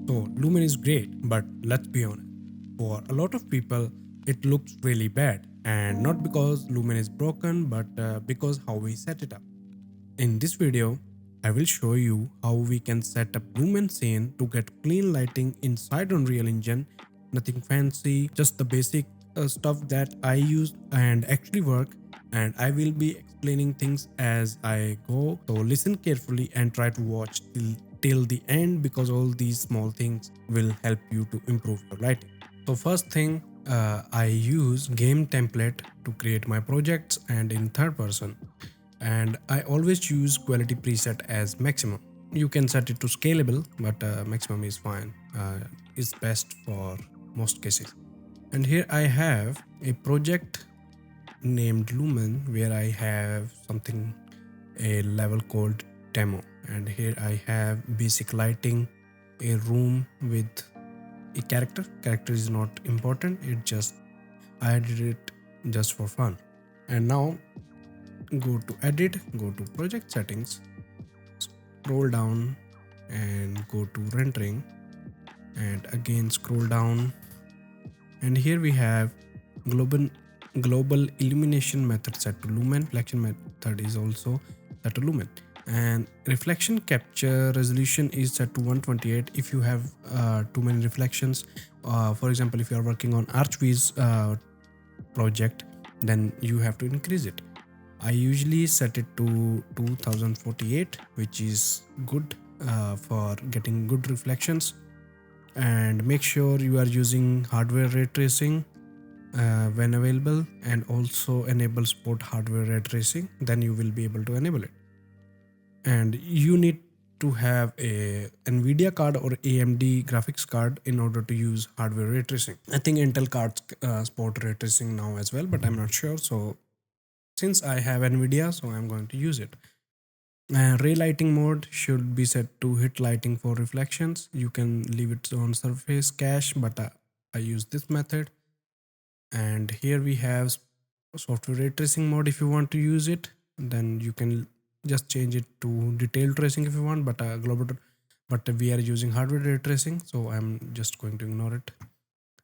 So Lumen is great, but let's be honest. For a lot of people, it looks really bad, and not because Lumen is broken, but because how we set it up. In this video, I will show you how we can set up Lumen scene to get clean lighting inside Unreal Engine. Nothing fancy, just the basic stuff that I use and actually work. And I will be explaining things as I go. So listen carefully and try to watch till the end, because all these small things will help you to improve your lighting. So first thing, I use game template to create my projects and in third person, and I always use quality preset as maximum. You can set it to scalable, but maximum is fine. It's best for most cases. And here I have a project named Lumen where I have something, a level called demo, and here I have basic lighting, a room with a character is not important, it just I added it just for fun. And now go to edit, go to project settings, scroll down and go to rendering, and again scroll down, and here we have global illumination method set to Lumen. Reflection method is also set to Lumen, and reflection capture resolution is set to 128 if you have too many reflections. For example, if you are working on archviz project, then you have to increase it. I usually set it to 2048, which is good for getting good reflections. And make sure you are using hardware ray tracing when available, and also enable support hardware ray tracing, then you will be able to enable it. And you need to have a Nvidia card or AMD graphics card in order to use hardware ray tracing. I think Intel cards support ray tracing now as well, but I'm not sure. So since I have Nvidia, so I'm going to use it. Ray lighting mode should be set to hit lighting for reflections. You can leave it on surface cache, but I use this method. And here we have software ray tracing mode. If you want to use it, then you can just change it to detailed tracing if you want, but but we are using hardware ray tracing, so I'm just going to ignore it.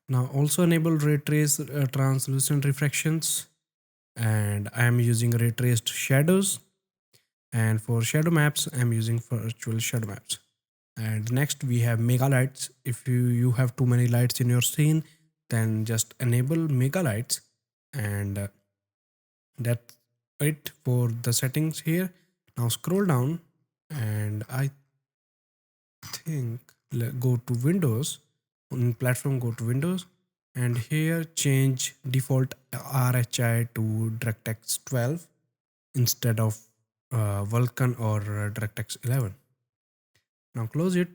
Now also enable ray trace translucent refractions, and I am using ray traced shadows, and for shadow maps I'm using virtual shadow maps. And next we have mega lights. If you have too many lights in your scene, then just enable mega lights, and that's it for the settings here. Now scroll down, and I think go to Windows. On platform, go to Windows, and here change default RHI to DirectX 12 instead of Vulkan or DirectX 11. Now close it.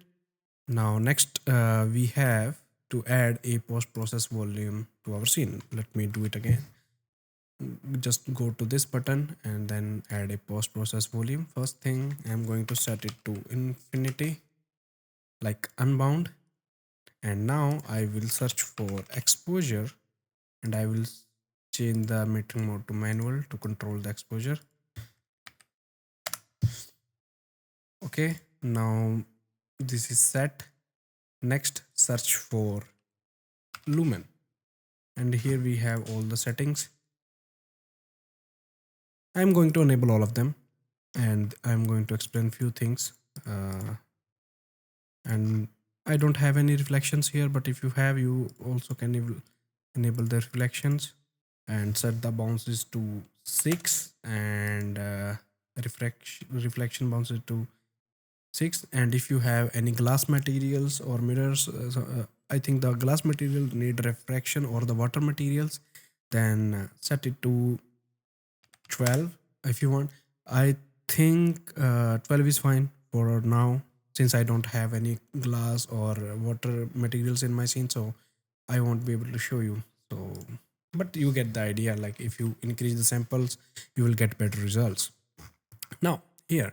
Now next we have to add a post-process volume to our scene. Let me do it again. Just go to this button and then add a post-process volume. First thing, I'm going to set it to infinity, like unbound. And now I will search for exposure, and I will change the metering mode to manual to control the exposure. Okay, now this is set. Next, search for Lumen, and here we have all the settings. I'm going to enable all of them, and I'm going to explain few things. And I don't have any reflections here, but if you have, you also can enable the reflections and set the bounces to 6, and reflection bounces to 6. And if you have any glass materials or mirrors, I think the glass material need refraction, or the water materials, then set it to 12 if you want. I think 12 is fine for now, since I don't have any glass or water materials in my scene, so I won't be able to show you. So but you get the idea, like if you increase the samples, you will get better results. Now here,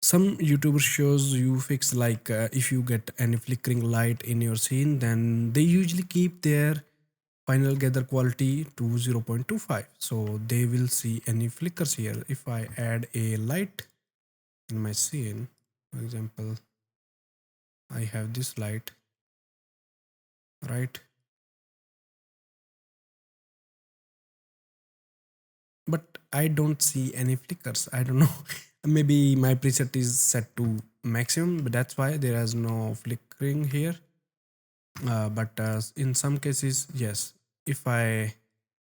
some YouTubers shows you fix, like if you get any flickering light in your scene, then they usually keep their final gather quality to 0.25, so they will see any flickers here. If I add a light in my scene, for example, I have this light, right? But I don't see any flickers. I don't know. Maybe my preset is set to maximum, but that's why there is no flickering here. But in some cases, yes. If I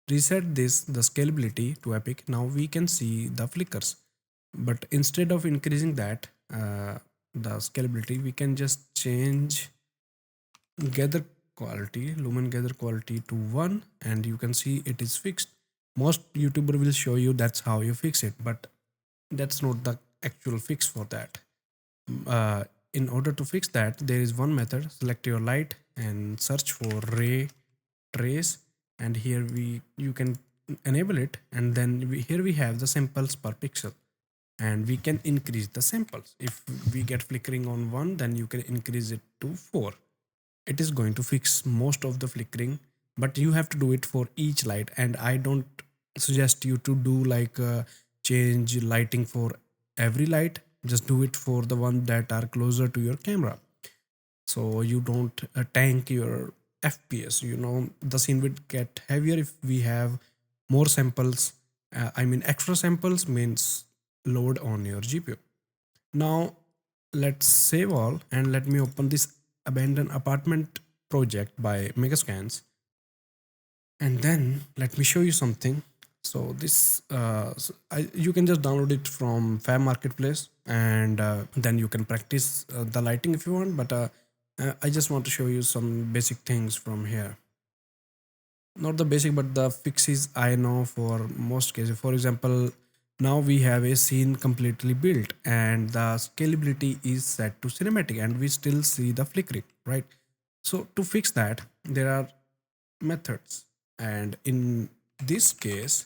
reset the scalability to epic, now we can see the flickers. But instead of increasing that, the scalability, we can just change gather quality, lumen gather quality to 1, and you can see it is fixed. Most YouTuber will show you that's how you fix it, but that's not the actual fix for that. In order to fix that, there is one method: select your light and search for ray trace, and here we you can enable it, and then here we have the samples per pixel, and we can increase the samples. If we get flickering on 1, then you can increase it to 4. It is going to fix most of the flickering, but you have to do it for each light, and I don't suggest you to do like change lighting for every light. Just do it for the one that are closer to your camera, so you don't tank your fps. The scene would get heavier if we have more samples. I mean, extra samples means load on your gpu. Now let's save all, and let me open this abandoned apartment project by Megascans, and then let me show you something. So this you can just download it from Fab Marketplace, and then you can practice the lighting if you want. But I just want to show you some basic things from here. Not the basic, but the fixes I know for most cases. For example, now we have a scene completely built and the scalability is set to cinematic, and we still see the flickering, right? So to fix that, there are methods, and in this case,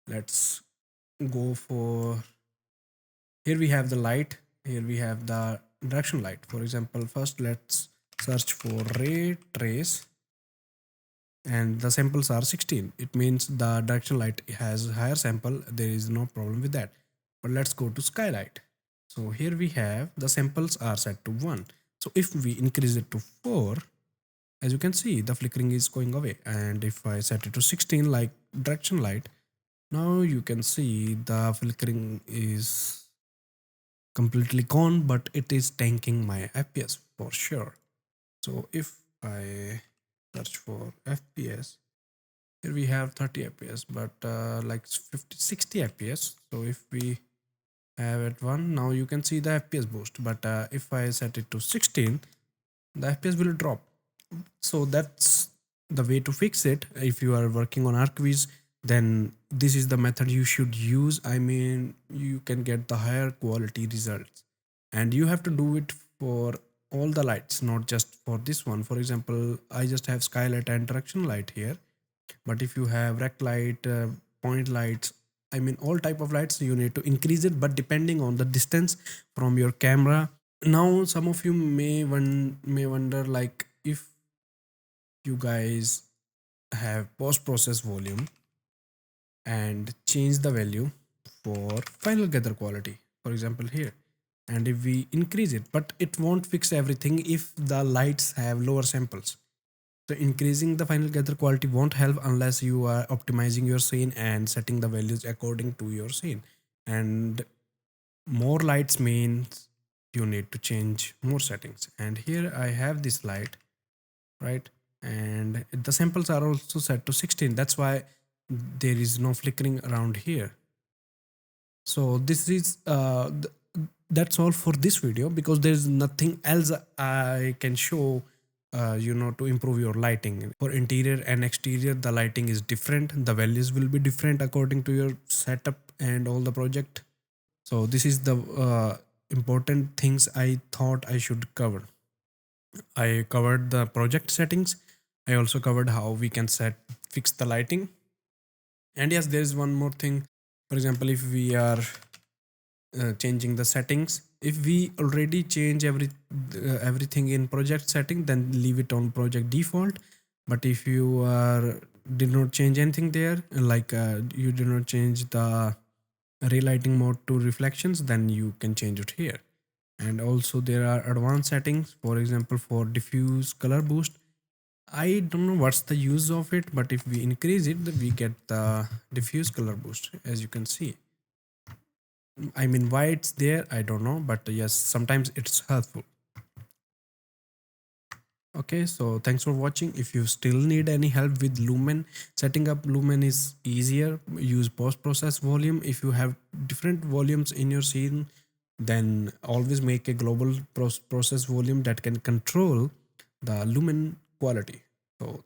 let's go for, here we have the light, here we have the direction light. For example, first let's search for ray trace, and the samples are 16. It means the direction light has higher sample. There is no problem with that. But let's go to skylight. So here we have the samples are set to 1. So if we increase it to 4, as you can see, the flickering is going away. And if I set it to 16 like direction light, now you can see the flickering is completely gone, but it is tanking my fps for sure. So if I search for fps, here we have 30 fps, but like 50 60 fps. So if we have it 1, now you can see the fps boost, but if I set it to 16, the fps will drop. So that's the way to fix it. If you are working on archviz, then this is the method you should use. I mean, you can get the higher quality results, and you have to do it for all the lights, not just for this one. For example, I just have skylight and direction light here, but if you have rect light, point lights, I mean all type of lights, you need to increase it, but depending on the distance from your camera. Now some of you may wonder, like, if you guys have post process volume and change the value for final gather quality, for example here, and if we increase it, but it won't fix everything if the lights have lower samples. So increasing the final gather quality won't help unless you are optimizing your scene and setting the values according to your scene. And more lights means you need to change more settings. And here I have this light, right? And the samples are also set to 16. That's why there is no flickering around here. So this is that's all for this video, because there's nothing else I can show to improve your lighting. For interior and exterior, the lighting is different, the values will be different according to your setup and all the project. So this is the important things I thought I should cover. I covered the project settings. I also covered how we can fix the lighting. And yes, there is one more thing. For example, if we are changing the settings, if we already change everything in project setting, then leave it on project default. But if you did not change anything there, like you did not change the relighting mode to reflections, then you can change it here. And also there are advanced settings, for example for diffuse color boost. I don't know what's the use of it, but if we increase it, then we get the diffuse color boost, as you can see. I mean, why it's there, I don't know, but yes, sometimes it's helpful. Okay, so thanks for watching. If you still need any help with Lumen, setting up Lumen is easier. Use post process volume. If you have different volumes in your scene, then always make a global process volume that can control the Lumen quality. So